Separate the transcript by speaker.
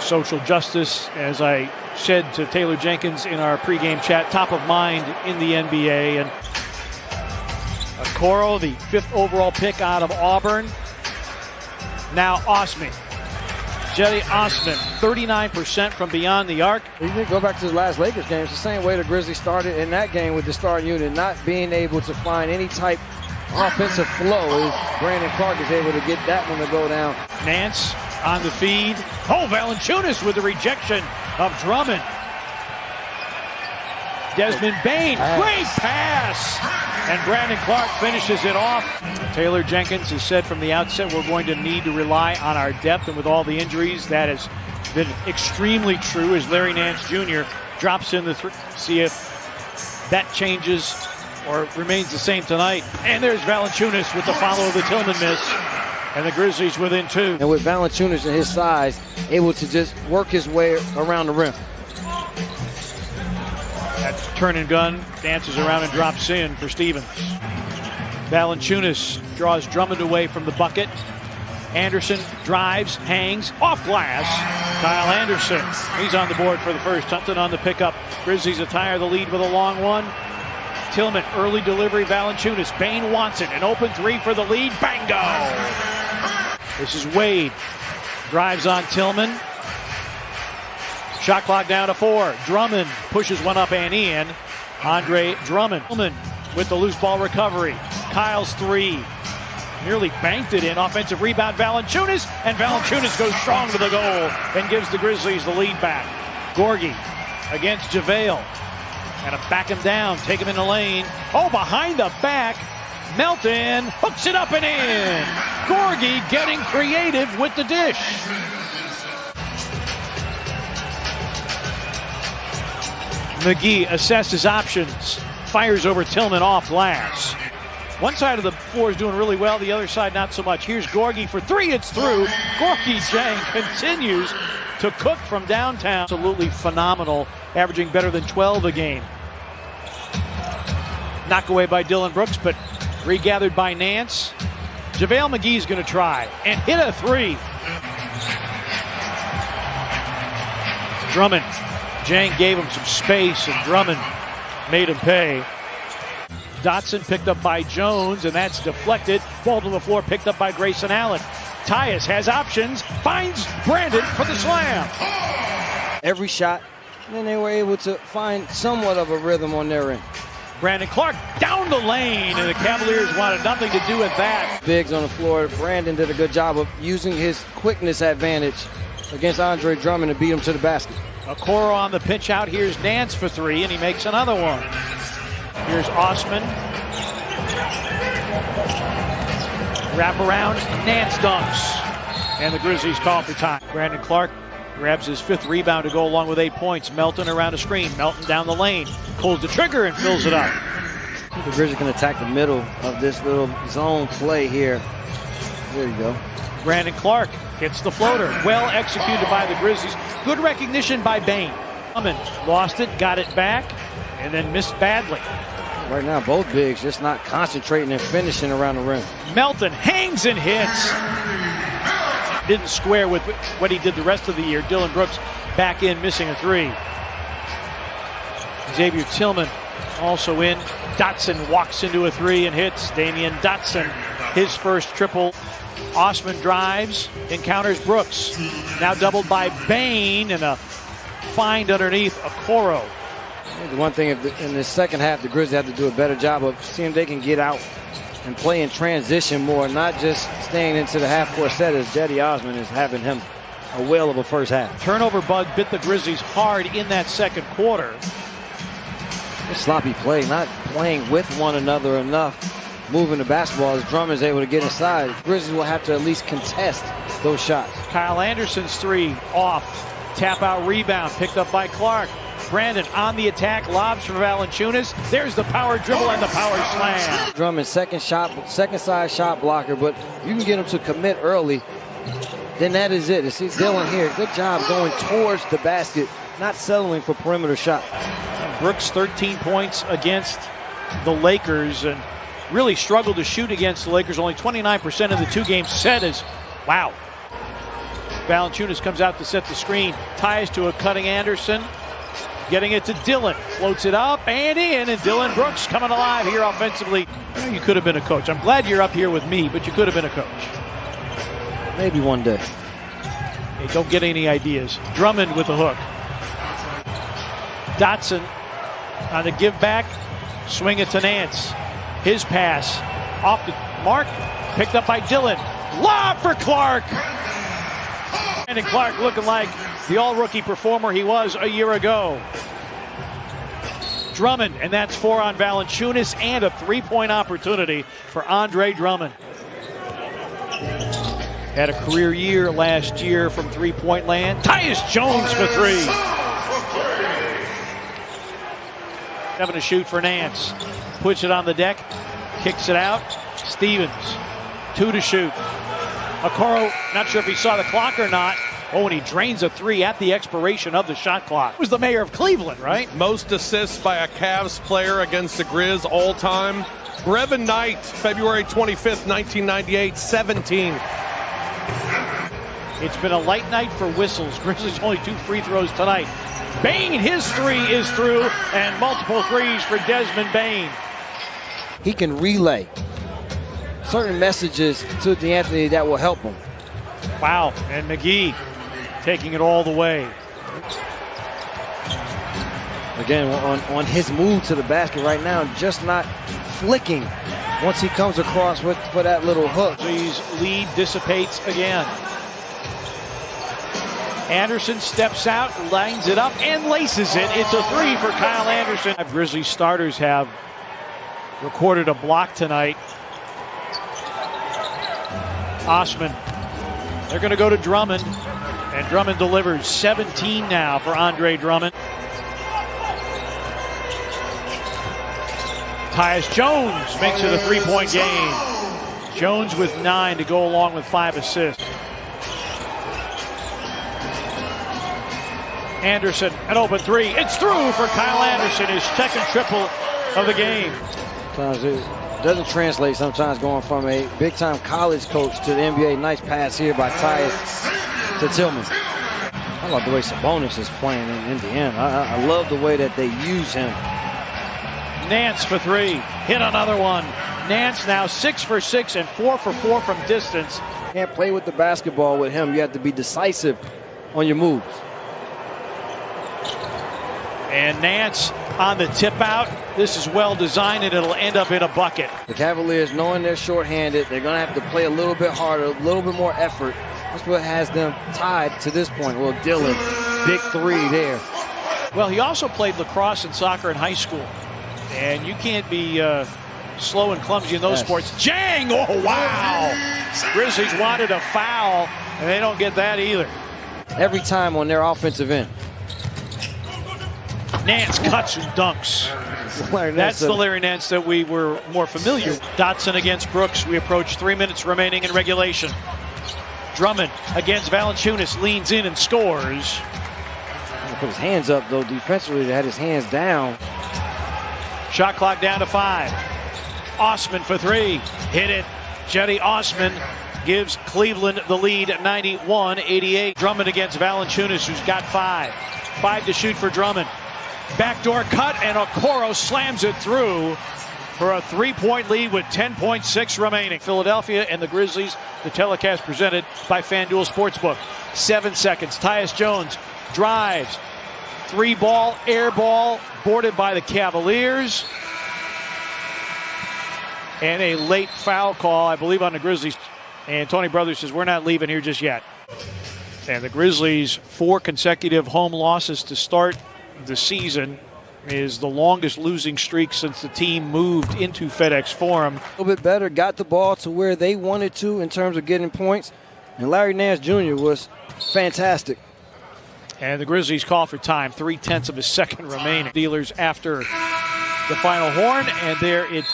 Speaker 1: Social justice, as I said to Taylor Jenkins in our pregame chat, top of mind in the NBA. And Okoro, the 5th overall pick out of Auburn. Now Osman. Jetty Osman, 39% from beyond the arc.
Speaker 2: You can go back to the last Lakers game. It's the same way the Grizzlies started in that game with the starting unit, not being able to find any type of offensive flow. Brandon Clark is able to get that one to go down.
Speaker 1: Nance on the feed. Oh, Valanciunas with the rejection of Drummond. Desmond Bane, great pass! And Brandon Clark finishes it off. Taylor Jenkins has said from the outset we're going to need to rely on our depth, and with all the injuries, that has been extremely true as Larry Nance Jr. drops in the see if that changes or remains the same tonight. And there's Valanciunas with the follow of the Tillman miss, and the Grizzlies within 2.
Speaker 2: And with Valanciunas and his size, able to just work his way around the rim.
Speaker 1: That's turn and gun, dances around and drops in for Stevens. Valanciunas draws Drummond away from the bucket. Anderson drives, hangs, off glass. Kyle Anderson, he's on the board for the first. Something on the pickup. Grizzlies attire the lead with a long one. Tillman, early delivery, Valanciunas. Bane wants it, an open 3 for the lead. Bango! This is Wade. Drives on Tillman. Shot clock down to 4. Drummond pushes one up and in. Andre Drummond with the loose ball recovery. Kyle's 3. Nearly banked it in. Offensive rebound, Valanciunas. And Valanciunas goes strong to the goal and gives the Grizzlies the lead back. Gorgie against JaVale. Gotta back him down, take him in the lane. Oh, behind the back. Melton hooks it up and in. Gorgie getting creative with the dish. McGee assesses options, fires over Tillman off glass. One side of the floor is doing really well, the other side not so much. Here's Gorgie for 3, it's through. Gorgie Jang continues to cook from downtown. Absolutely phenomenal, averaging better than 12 a game. Knock away by Dillon Brooks, but regathered by Nance. JaVale McGee's gonna try and hit a 3. Drummond. Jang gave him some space, and Drummond made him pay. Dotson picked up by Jones, and that's deflected. Ball to the floor, picked up by Grayson Allen. Tyus has options, finds Brandon for the slam.
Speaker 2: Every shot, and then they were able to find somewhat of a rhythm on their end.
Speaker 1: Brandon Clark down the lane, and the Cavaliers wanted nothing to do with that.
Speaker 2: Bigs on the floor. Brandon did a good job of using his quickness advantage against Andre Drummond to beat him to the basket.
Speaker 1: Okoro on the pitch out. Here's Nance for 3, and he makes another one. Here's Osman. Wrap around, Nance dunks. And the Grizzlies call for time. Brandon Clark grabs his 5th rebound to go along with 8 points. Melton around a screen. Melton down the lane. Pulls the trigger and fills it up.
Speaker 2: The Grizzlies can attack the middle of this little zone play here. There you go.
Speaker 1: Brandon Clark hits the floater. Well executed by the Grizzlies. Good recognition by Bane. Lost it, got it back, and then missed badly.
Speaker 2: Right now, both bigs just not concentrating and finishing around the rim.
Speaker 1: Melton hangs and hits. Didn't square with what he did the rest of the year. Dillon Brooks back in, missing a 3. Xavier Tillman also in. Dotson walks into a 3 and hits. Damian Dotson, his first triple. Osman drives, encounters Brooks. Now doubled by Bane, and a find underneath Okoro.
Speaker 2: The one thing in the second half, the Grizzlies have to do a better job of seeing if they can get out and play in transition more, not just staying into the half-court set as Jetty Osman is having him a whale of a first half.
Speaker 1: Turnover bug bit the Grizzlies hard in that second quarter.
Speaker 2: Sloppy play, not playing with one another enough. Moving the basketball as Drummond is able to get inside. Grizzlies will have to at least contest those shots.
Speaker 1: Kyle Anderson's 3 off. Tap out rebound picked up by Clark. Brandon on the attack, lobs for Valanciunas. There's the power dribble and the power slam.
Speaker 2: Drummond second side shot blocker, but you can get him to commit early, then that is it. See Dillon here, good job going towards the basket, not settling for perimeter shots.
Speaker 1: Brooks 13 points against the Lakers and really struggled to shoot against the Lakers. Only 29% of the 2 games set is, wow. Valanciunas comes out to set the screen. Ties to a cutting Anderson. Getting it to Dillon. Floats it up and in. And Dillon Brooks coming alive here offensively. You could have been a coach. I'm glad you're up here with me, but you could have been a coach.
Speaker 2: Maybe one day.
Speaker 1: Hey, don't get any ideas. Drummond with the hook. Dotson on the give back. Swing it to Nance. His pass off the mark. Picked up by Dillon. Lob for Clark. And Clark looking like the all-rookie performer he was a year ago. Drummond, and that's 4 on Valanciunas, and a three-point opportunity for Andre Drummond. Had a career year last year from three-point land. Tyus Jones for 3. 7 to shoot for Nance. Puts it on the deck. Kicks it out. Stevens. 2 to shoot. Okoro, not sure if he saw the clock or not. Oh, and he drains a 3 at the expiration of the shot clock. He was the mayor of Cleveland, right?
Speaker 3: Most assists by a Cavs player against the Grizz all time. Brevin Knight, February 25th, 1998, 17.
Speaker 1: It's been a light night for whistles. Grizzlies only 2 free throws tonight. Bane, his 3 is through, and multiple threes for Desmond Bane.
Speaker 2: He can relay certain messages to DeAnthony that will help him.
Speaker 1: Wow, and McGee taking it all the way.
Speaker 2: Again, on his move to the basket right now, just not flicking once he comes across for that little hook.
Speaker 1: His lead dissipates again. Anderson steps out, lines it up, and laces it. It's a 3 for Kyle Anderson. Grizzlies starters have recorded a block tonight. Osman. They're going to go to Drummond, and Drummond delivers. 17 now for Andre Drummond. Tyus Jones makes it a three-point game. Jones with 9 to go along with 5 assists. Anderson, an open 3. It's through for Kyle Anderson, his second triple of the game.
Speaker 2: Sometimes it doesn't translate sometimes going from a big-time college coach to the NBA. Nice pass here by Tyus to Tillman. I love the way Sabonis is playing in Indiana. I love the way that they use him.
Speaker 1: Nance for 3. Hit another one. Nance now 6 for 6 and 4 for 4 from distance.
Speaker 2: Can't play with the basketball with him. You have to be decisive on your moves.
Speaker 1: And Nance on the tip out. This is well designed, and it'll end up in a bucket.
Speaker 2: The Cavaliers, knowing they're shorthanded, they're going to have to play a little bit harder, a little bit more effort. That's what has them tied to this point. Well, Dillon, big 3 there.
Speaker 1: Well, he also played lacrosse and soccer in high school. And you can't be slow and clumsy in those sports. Jang! Oh, wow! Grizzlies wanted a foul, and they don't get that either.
Speaker 2: Every time on their offensive end.
Speaker 1: Nance cuts and dunks. That's the Larry Nance that we were more familiar with. Dotson against Brooks. We approach 3 minutes remaining in regulation. Drummond against Valanciunas, leans in and scores.
Speaker 2: Put his hands up, though, defensively. They had his hands down.
Speaker 1: Shot clock down to 5. Osman for 3. Hit it. Jetty Osman gives Cleveland the lead at 91-88. Drummond against Valanciunas, who's got 5. 5 to shoot for Drummond. Backdoor cut, and Okoro slams it through for a 3-point lead with 10.6 remaining. Philadelphia and the Grizzlies, the telecast presented by FanDuel Sportsbook. 7 seconds. Tyus Jones drives. 3-ball, air ball, boarded by the Cavaliers. And a late foul call, I believe, on the Grizzlies. And Tony Brothers says, we're not leaving here just yet. And the Grizzlies, 4 consecutive home losses to start the season, is the longest losing streak since the team moved into FedEx Forum.
Speaker 2: A little bit better, got the ball to where they wanted to in terms of getting points. And Larry Nance Jr. was fantastic.
Speaker 1: And the Grizzlies call for time, 3/10 of a second remaining. Steelers after the final horn, and there it is.